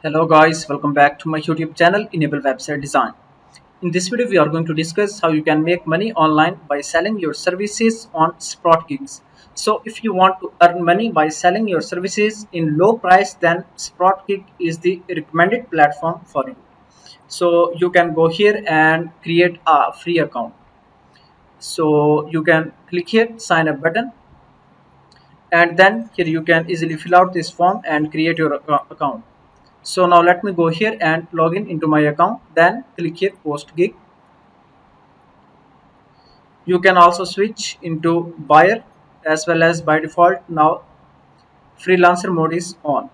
Hello guys, welcome back to my YouTube channel Enable Website Design. In this video we are going to discuss how you can make money online by selling your services on SproutGigs. So if you want to earn money by selling your services in low price, then SproutGig is the recommended platform for you. So you can go here and create a free account. So you can click here sign up button, and then here you can easily fill out this form and create your account. So now let me go here and log in into my account, then click here post gig. You can also switch into buyer as well as by default now freelancer mode is on.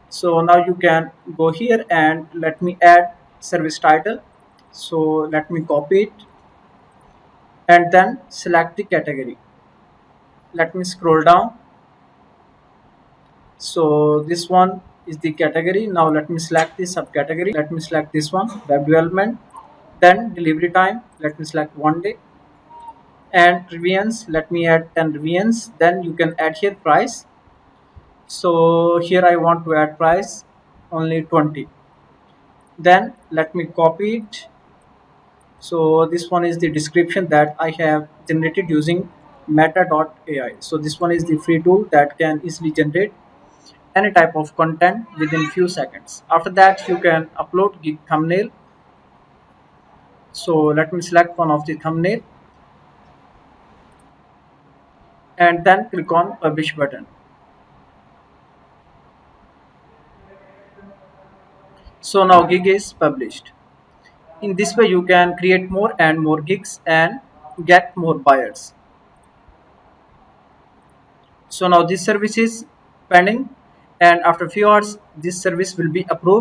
So now you can go here and let me add service title. So let me copy it and then select the category. Let me scroll down. So this one is the category. Now let me select the subcategory. Let me select this one, web development. Then delivery time, let me select 1 day. And revisions, let me add 10 revisions. Then you can add here price. So here I want to add price only 20. Then let me copy it. So this one is the description that I have generated using meta.ai. So this one is the free tool that can easily generate any type of content within few seconds. After that you can upload gig thumbnail. So let me select one of the thumbnail and then click on publish button. So now gig is published. In this way you can create more and more gigs and get more buyers. So now this service is pending, and after few hours this service will be approved.